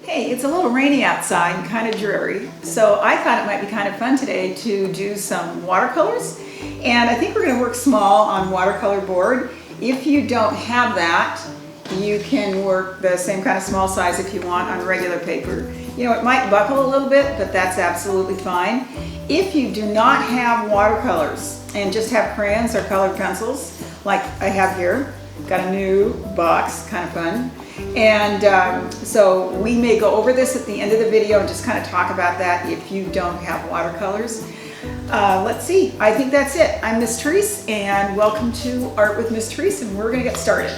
Hey, it's a little rainy outside and kind of dreary, so I thought it might be kind of fun today to do some watercolors. And I think we're going to work small on watercolor board. If you don't have that, you can work the same kind of small size if you want on regular paper. You know, it might buckle a little bit, but that's absolutely fine. If you do not have watercolors and just have crayons or colored pencils, like I have here, got a new box, kind of fun. And so we may go over this at the end of the video and just kind of talk about that if you don't have watercolors. Let's see, I think that's it. I'm Miss Therese and welcome to Art with Miss Therese, and we're gonna get started.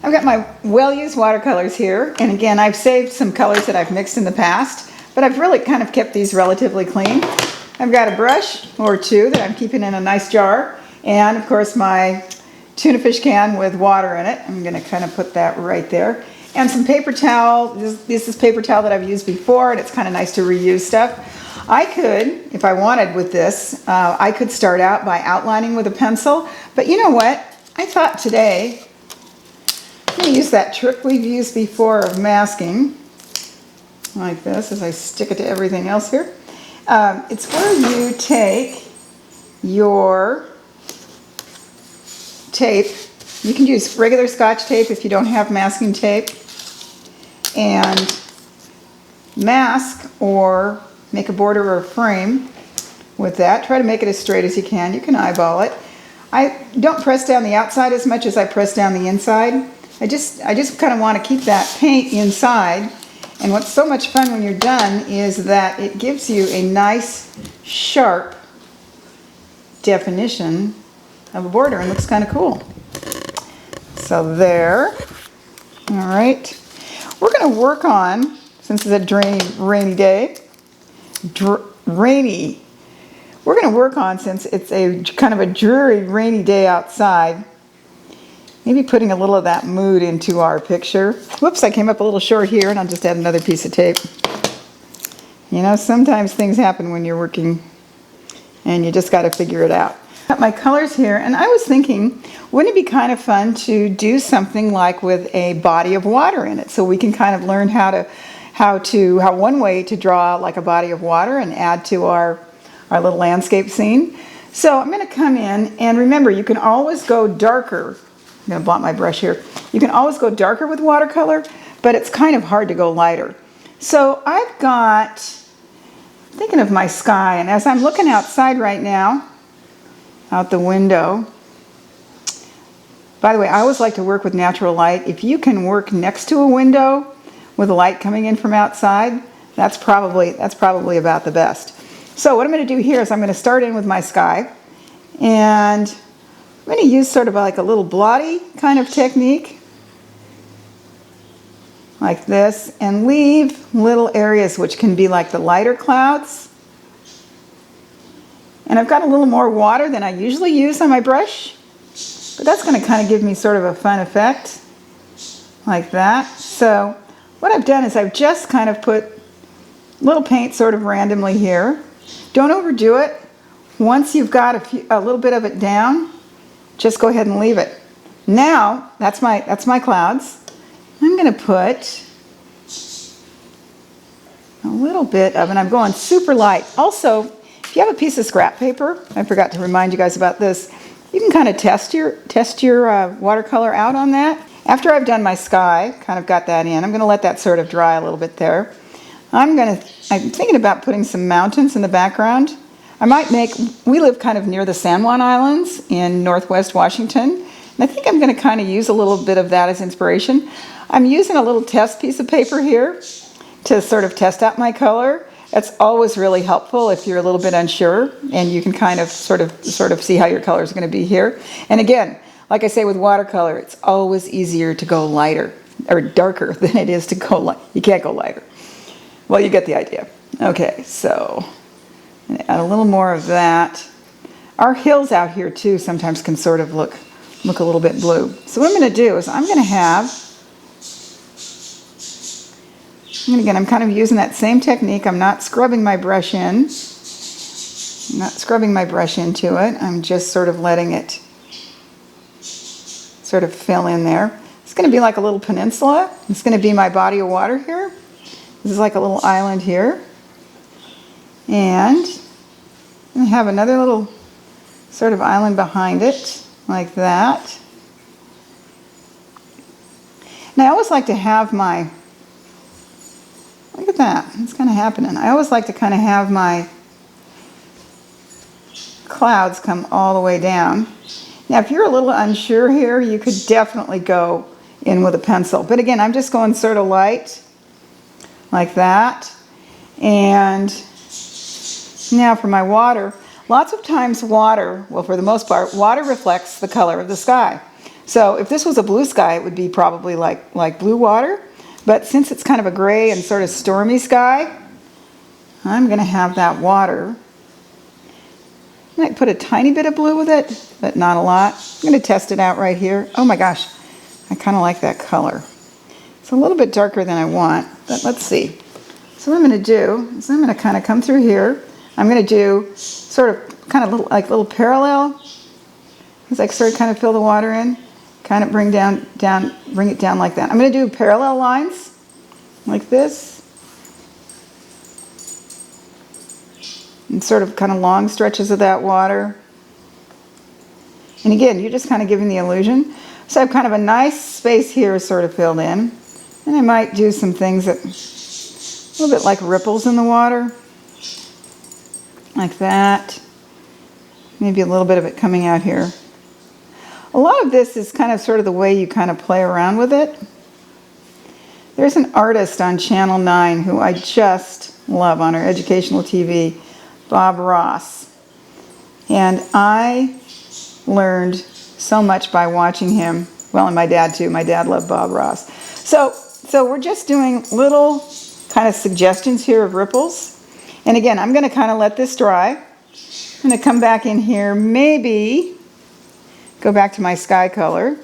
I've got my well-used watercolors here, and again, I've saved some colors that I've mixed in the past, but I've really kind of kept these relatively clean. I've got a brush or two that I'm keeping in a nice jar, and of course my tuna fish can with water in it. I'm gonna kind of put that right there. And some paper towel. This is paper towel that I've used before, and it's kind of nice to reuse stuff. I could, if I wanted with this, I could start out by outlining with a pencil, but you know what? I thought today, I'm gonna use that trick we've used before of masking, like this, as I stick it to everything else here. It's where you take your tape. You can use regular Scotch tape if you don't have masking tape, and mask or make a border or a frame with that. Try to make it as straight as you can. You can eyeball it. I don't press down the outside as much as I press down the inside. I just kind of want to keep that paint inside, and what's so much fun when you're done is that it gives you a nice sharp definition of a border and looks kind of cool. So there. All right. We're going to work on, since it's a rainy day, we're going to work on, since it's a kind of a dreary rainy day outside, maybe putting a little of that mood into our picture. Whoops, I came up a little short here, and I'll just add another piece of tape. You know, sometimes things happen when you're working and you just got to figure it out. Got my colors here, and I was thinking, wouldn't it be kind of fun to do something like with a body of water in it, so we can kind of learn how one way to draw like a body of water and add to our little landscape scene. So I'm going to come in, and remember, you can always go darker. I'm going to blot my brush here. You can always go darker with watercolor, but it's kind of hard to go lighter. So I've got, thinking of my sky, and as I'm looking outside right now, out the window. By the way, I always like to work with natural light. If you can work next to a window with light coming in from outside, that's probably about the best. So what I'm going to do here is I'm going to start in with my sky, and I'm going to use sort of like a little blotty kind of technique, like this, and leave little areas which can be like the lighter clouds. And I've got a little more water than I usually use on my brush, but that's going to kind of give me sort of a fun effect, like that. So what I've done is I've just kind of put little paint sort of randomly here. Don't overdo it. Once you've got a little bit of it down, just go ahead and leave it. Now, that's my clouds. I'm going to put a little bit of, and I'm going super light. Also, if you have a piece of scrap paper, I forgot to remind you guys about this, you can kind of test your watercolor out on that. After I've done my sky, kind of got that in, I'm going to let that sort of dry a little bit there. I'm thinking about putting some mountains in the background. We live kind of near the San Juan Islands in Northwest Washington, and I think I'm going to kind of use a little bit of that as inspiration. I'm using a little test piece of paper here to sort of test out my color. That's always really helpful if you're a little bit unsure, and you can kind of sort of see how your color is going to be here. And again, like I say with watercolor, it's always easier to go lighter or darker than it is to go light. You can't go lighter. Well, you get the idea. Okay, so add a little more of that. Our hills out here too sometimes can sort of look a little bit blue. So what I'm going to do is I'm kind of using that same technique. I'm not scrubbing my brush in. I'm not scrubbing my brush into it. I'm just sort of letting it sort of fill in there. It's going to be like a little peninsula. It's going to be my body of water here. This is like a little island here. And I have another little sort of island behind it, like that. And I always like to have my, look at that, it's kind of happening. I always like to kind of have my clouds come all the way down. Now, if you're a little unsure here, you could definitely go in with a pencil. But again, I'm just going sort of light, like that. And now for my water. Lots of times water, well, for the most part, water reflects the color of the sky. So if this was a blue sky, it would be probably like blue water. But since it's kind of a gray and sort of stormy sky, I'm going to have that water. I might put a tiny bit of blue with it, but not a lot. I'm going to test it out right here. Oh my gosh, I kind of like that color. It's a little bit darker than I want, but let's see. So what I'm going to do is I'm going to kind of come through here. I'm going to do sort of kind of little parallel, as I sort of kind of fill the water in, kind of bring it down like that. I'm going to do parallel lines like this, and sort of kind of long stretches of that water. And again, you're just kind of giving the illusion. So I have kind of a nice space here sort of filled in, and I might do some things that a little bit like ripples in the water. Like that. Maybe a little bit of it coming out here. A lot of this is kind of sort of the way you kind of play around with it. There's an artist on Channel 9 who I just love on her educational TV, Bob Ross. And I learned so much by watching him. Well, and my dad too. My dad loved Bob Ross. So we're just doing little kind of suggestions here of ripples. And again, I'm going to kind of let this dry. I'm going to come back in here, maybe go back to my sky color.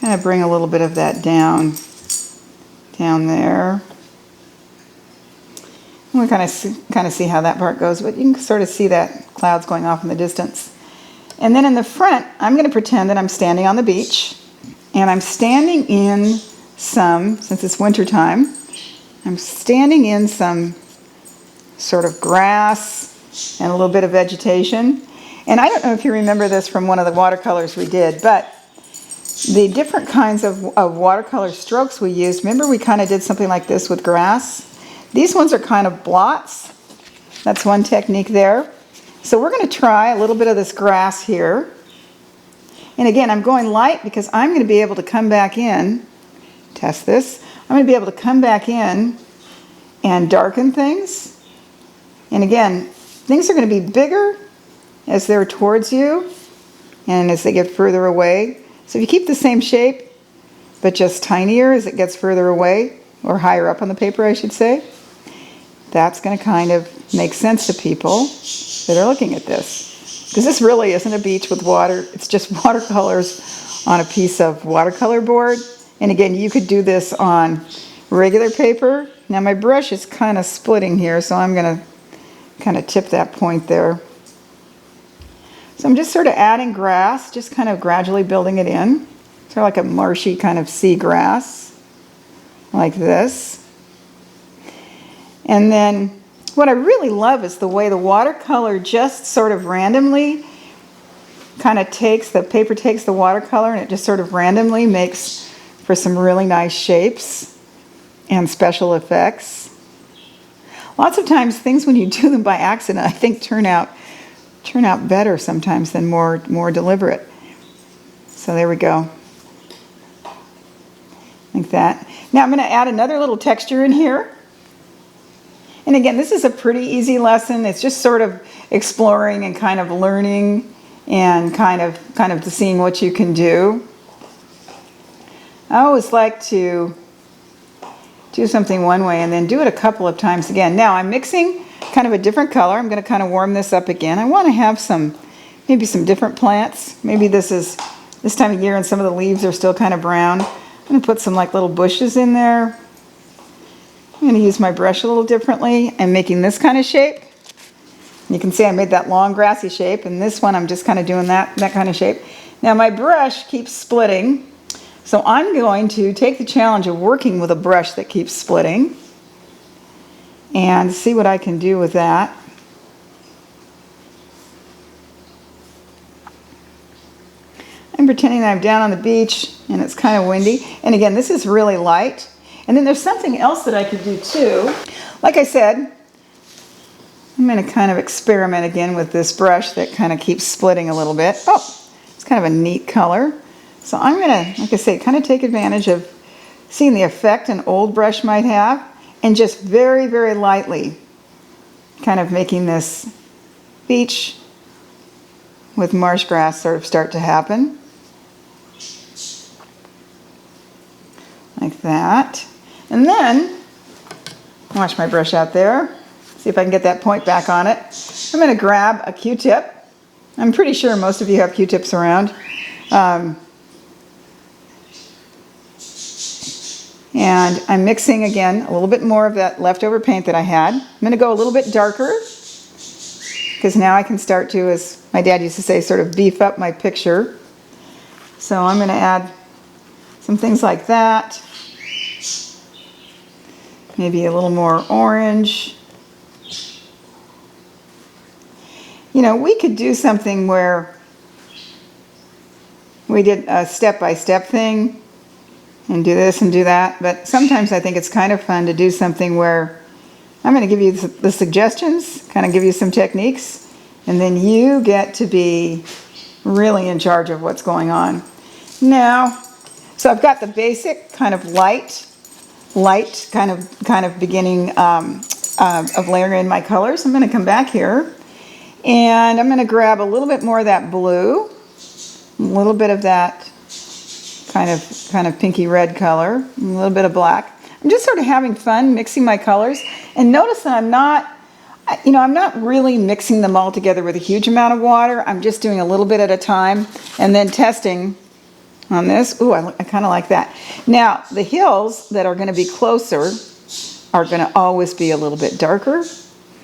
Kind of bring a little bit of that down there. We'll kind of see how that part goes, but you can sort of see that clouds going off in the distance. And then in the front, I'm going to pretend that I'm standing on the beach, and I'm standing in some, since it's winter time, I'm standing in some sort of grass and a little bit of vegetation. And I don't know if you remember this from one of the watercolors we did, but the different kinds of watercolor strokes we used, remember we kind of did something like this with grass? These ones are kind of blots. That's one technique there. So we're going to try a little bit of this grass here. And again, I'm going light because I'm going to be able to come back in, test this, I'm going to be able to come back in and darken things. And again, things are going to be bigger as they're towards you and as they get further away. So if you keep the same shape, but just tinier as it gets further away, or higher up on the paper, I should say, that's going to kind of make sense to people that are looking at this. Because this really isn't a beach with water, it's just watercolors on a piece of watercolor board. And again, you could do this on regular paper. Now my brush is kind of splitting here, so I'm going to kind of tip that point there. So I'm just sort of adding grass, just kind of gradually building it in. Sort of like a marshy kind of sea grass, like this. And then what I really love is the way the watercolor just sort of randomly kind of takes, the paper takes the watercolor and it just sort of randomly makes for some really nice shapes and special effects. Lots of times things when you do them by accident, I think turn out better sometimes than more deliberate. So there we go. Like that. Now I'm going to add another little texture in here. And again, this is a pretty easy lesson. It's just sort of exploring and kind of learning and kind of seeing what you can do. I always like to do something one way and then do it a couple of times again. Now I'm mixing kind of a different color. I'm going to kind of warm this up again. I want to have maybe some different plants. Maybe this is this time of year and some of the leaves are still kind of brown. I'm going to put some like little bushes in there. I'm going to use my brush a little differently. I'm making this kind of shape. You can see I made that long grassy shape, and this one I'm just kind of doing that kind of shape. Now my brush keeps splitting, So I'm going to take the challenge of working with a brush that keeps splitting and see what I can do with that. I'm pretending that I'm down on the beach and it's kind of windy. And again, this is really light. And then there's something else that I could do too. Like I said, I'm going to kind of experiment again with this brush that kind of keeps splitting a little bit. Oh, it's kind of a neat color. So I'm going to, like I say, kind of take advantage of seeing the effect an old brush might have and just very, very lightly kind of making this beach with marsh grass sort of start to happen. Like that. And then, wash my brush out there. See if I can get that point back on it. I'm going to grab a Q-tip. I'm pretty sure most of you have Q-tips around. And I'm mixing again a little bit more of that leftover paint that I had. I'm going to go a little bit darker because now I can start to, as my dad used to say, sort of beef up my picture. So I'm going to add some things like that. Maybe a little more orange. You know, we could do something where we did a step-by-step thing and do this and do that, but sometimes I think it's kind of fun to do something where I'm going to give you the suggestions, kind of give you some techniques, and then you get to be really in charge of what's going on. Now, so I've got the basic kind of light kind of beginning of layering in my colors. I'm going to come back here and I'm going to grab a little bit more of that blue, a little bit of that kind of pinky red color, a little bit of black. I'm just sort of having fun mixing my colors, and notice that I'm not really mixing them all together with a huge amount of water. I'm just doing a little bit at a time and then testing on this. Ooh, I kind of like that. Now, the hills that are going to be closer are going to always be a little bit darker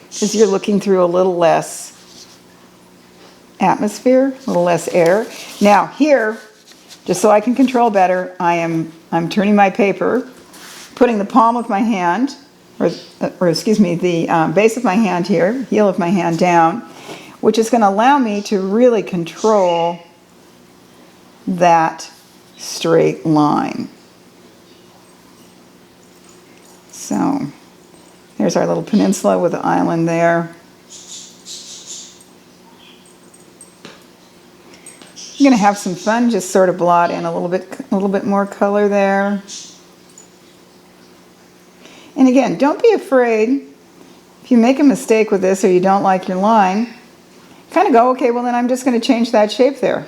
because you're looking through a little less atmosphere, a little less air. Now here, just so I can control better, I'm turning my paper, putting the palm of my hand, or excuse me, the base of my hand here, heel of my hand down, which is going to allow me to really control that straight line. So there's our little peninsula with the island there. I'm going to have some fun, just sort of blot in a little bit more color there. And again, don't be afraid if you make a mistake with this or you don't like your line, kind of go, okay, well then I'm just going to change that shape there.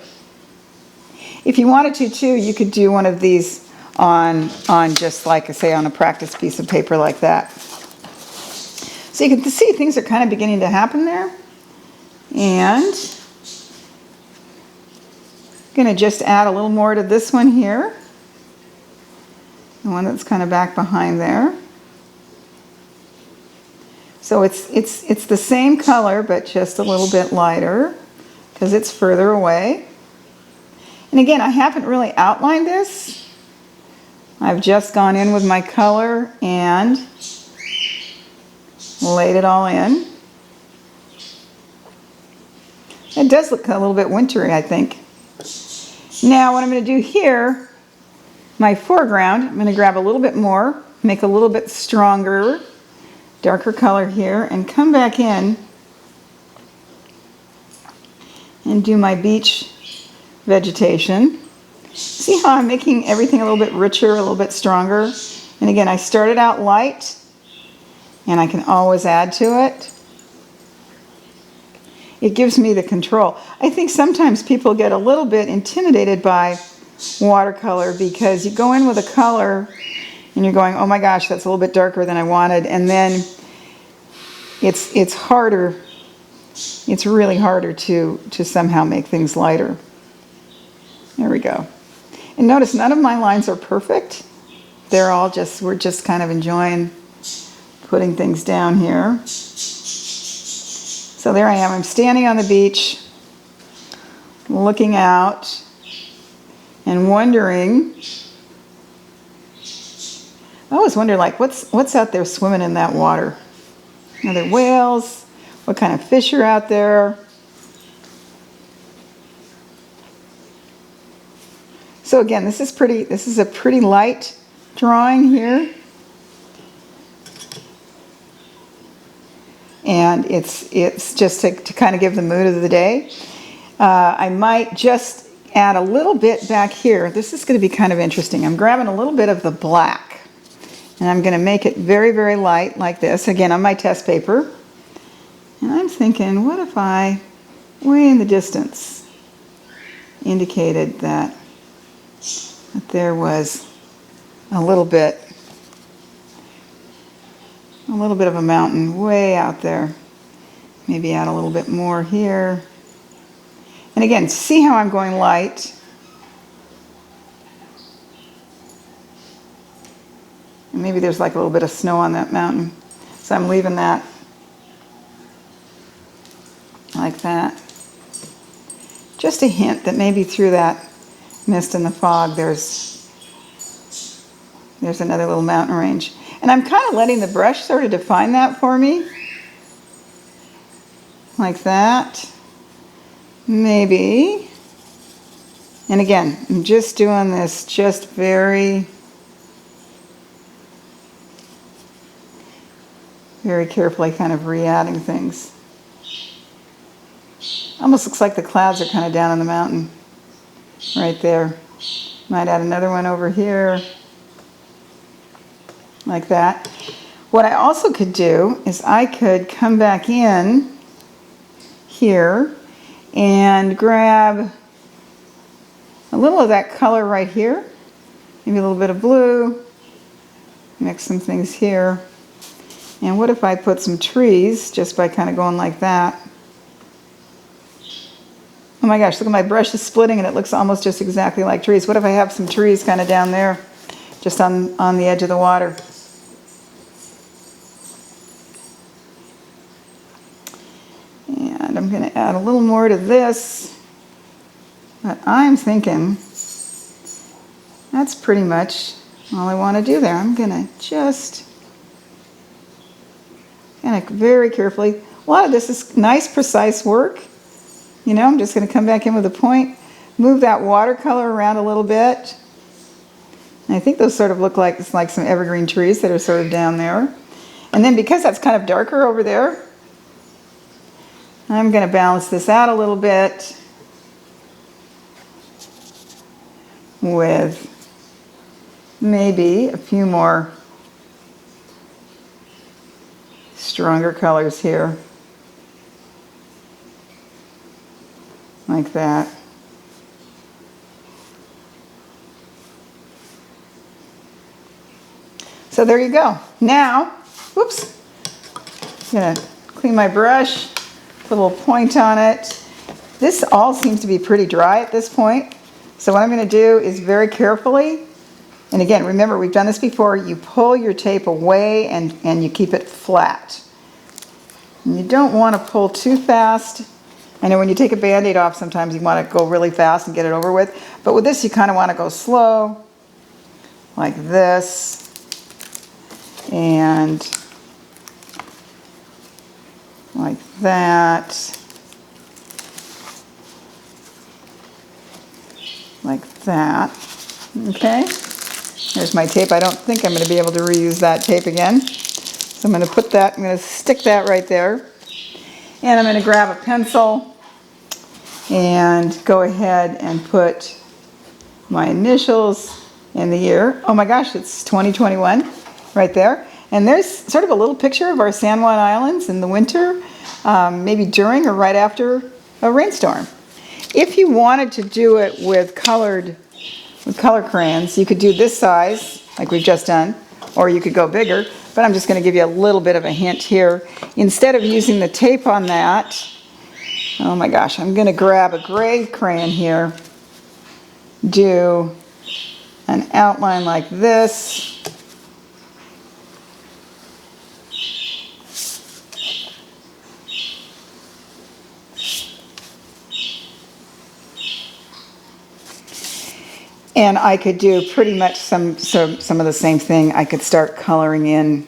If you wanted to too, you could do one of these on just like I say on a practice piece of paper like that. So you can see things are kind of beginning to happen there. And I'm going to just add a little more to this one here. The one that's kind of back behind there. So it's the same color but just a little bit lighter because it's further away. And again, I haven't really outlined this. I've just gone in with my color and laid it all in. It does look a little bit wintry, I think. Now what I'm going to do here, my foreground, I'm going to grab a little bit more, make a little bit stronger, darker color here, and come back in and do my beach vegetation. See how I'm making everything a little bit richer, a little bit stronger? And again, I started out light, and I can always add to it. It gives me the control. I think sometimes people get a little bit intimidated by watercolor because you go in with a color and you're going, oh my gosh, that's a little bit darker than I wanted, and then it's harder. It's really harder to somehow make things lighter. There we go. And notice none of my lines are perfect. They're all just, we're just kind of enjoying putting things down here. So there I am. I'm standing on the beach, looking out and wondering I always wonder, like, what's out there swimming in that water? Are there whales? What kind of fish are out there? So again, this is a pretty light drawing here. And it's just to kind of give the mood of the day. I might just add a little bit back here. This is going to be kind of interesting. I'm grabbing a little bit of the black, and I'm going to make it very, very light like this, again on my test paper. And I'm thinking, what if I, way in the distance, indicated that there was a little bit of a mountain way out there. Maybe add a little bit more here. And again, see how I'm going light. And maybe there's like a little bit of snow on that mountain. So I'm leaving that like that. Just a hint that maybe through that mist and the fog there's another little mountain range. And I'm kind of letting the brush sort of define that for me. Like that. Maybe. And again, I'm just doing this just very, very carefully, kind of re-adding things. Almost looks like the clouds are kind of down on the mountain. Right there. Might add another one over here. Like that. What I also could do is I could come back in here and grab a little of that color right here. Maybe a little bit of blue. Mix some things here. And what if I put some trees just by kind of going like that? Oh my gosh, look at my brush is splitting and it looks almost just exactly like trees. What if I have some trees kind of down there, just on the edge of the water? And I'm going to add a little more to this. But I'm thinking that's pretty much all I want to do there. I'm going to just kind of very carefully. A lot of this is nice, precise work. You know, I'm just going to come back in with a point, move that watercolor around a little bit. And I think those sort of look like it's like some evergreen trees that are sort of down there. And then because that's kind of darker over there, I'm going to balance this out a little bit with maybe a few more stronger colors here. Like that. So there you go. Now, whoops, I'm gonna clean my brush, put a little point on it. This all seems to be pretty dry at this point. So what I'm gonna do is very carefully, and again, remember we've done this before, you pull your tape away and you keep it flat. And you don't wanna pull too fast. I know when you take a Band-Aid off, sometimes you want to go really fast and get it over with. But with this, you kind of want to go slow, like this. And like that. Like that. Okay. There's my tape. I don't think I'm going to be able to reuse that tape again. So I'm going to put that, I'm going to stick that right there. And I'm going to grab a pencil and go ahead and put my initials in the year. Oh my gosh, it's 2021 right there. And there's sort of a little picture of our San Juan Islands in the winter, maybe during or right after a rainstorm. If you wanted to do it with color crayons, you could do this size, like we've just done, or you could go bigger, but I'm just going to give you a little bit of a hint here. Instead of using the tape on that, oh my gosh, I'm going to grab a gray crayon here, do an outline like this. And I could do pretty much some of the same thing. I could start coloring in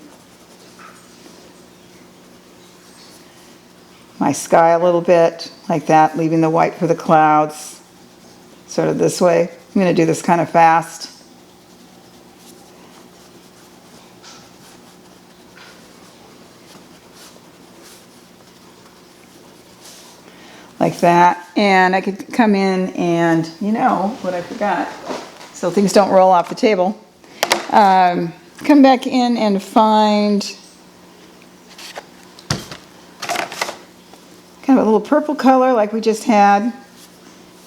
my sky a little bit, like that, leaving the white for the clouds, sort of this way. I'm going to do this kind of fast. Like that. And I could come in and, you know, what I forgot, so things don't roll off the table. Come back in and find kind of a little purple color like we just had.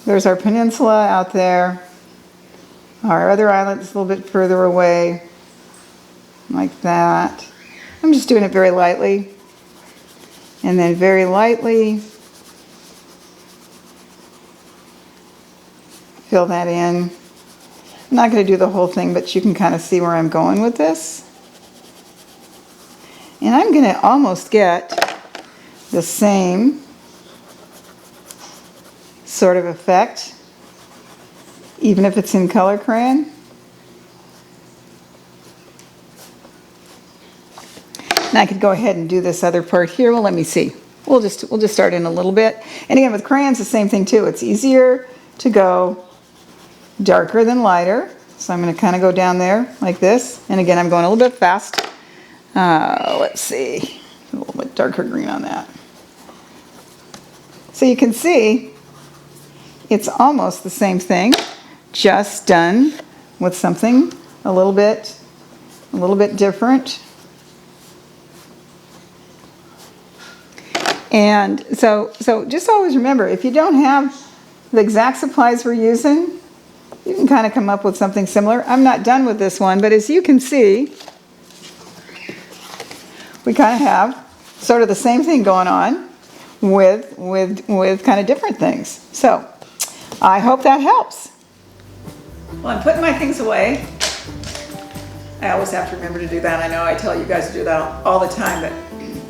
There's our peninsula out there. Our other island is a little bit further away, like that. I'm just doing it very lightly. And then very lightly fill that in. I'm not going to do the whole thing, but you can kind of see where I'm going with this. And I'm going to almost get the same sort of effect, even if it's in color crayon. And I could go ahead and do this other part here. Well, let me see. We'll just start in a little bit. And again, with crayons, the same thing too. It's easier to go darker than lighter. So I'm going to kind of go down there like this. And again, I'm going a little bit fast. Let's see. A little bit darker green on that. So you can see it's almost the same thing, just done with something a little bit different. And so just always remember, if you don't have the exact supplies we're using, you can kind of come up with something similar. I'm not done with this one, but as you can see, we kind of have sort of the same thing going on with kind of different things. So I hope that helps. Well, I'm putting my things away. I always have to remember to do that. I know I tell you guys to do that all the time, but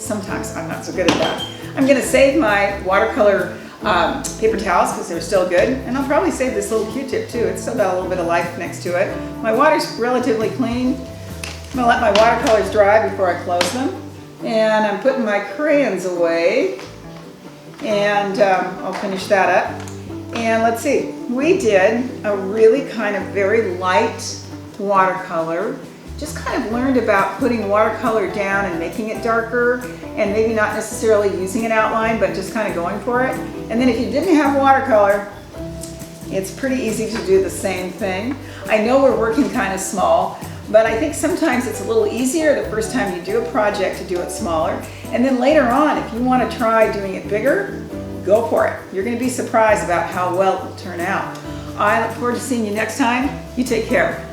sometimes I'm not so good at that. I'm going to save my watercolor paper towels because they're still good, and I'll probably save this little Q-tip too. It's still got a little bit of life next to it. My water's relatively clean. I'm going to let my watercolors dry before I close them. And I'm putting my crayons away, and I'll finish that up. And let's see, we did a really kind of very light watercolor. Just kind of learned about putting watercolor down and making it darker, and maybe not necessarily using an outline, but just kind of going for it. And then if you didn't have watercolor, it's pretty easy to do the same thing. I know we're working kind of small, but I think sometimes it's a little easier the first time you do a project to do it smaller. And then later on, if you want to try doing it bigger, go for it. You're going to be surprised about how well it will turn out. I look forward to seeing you next time. You take care.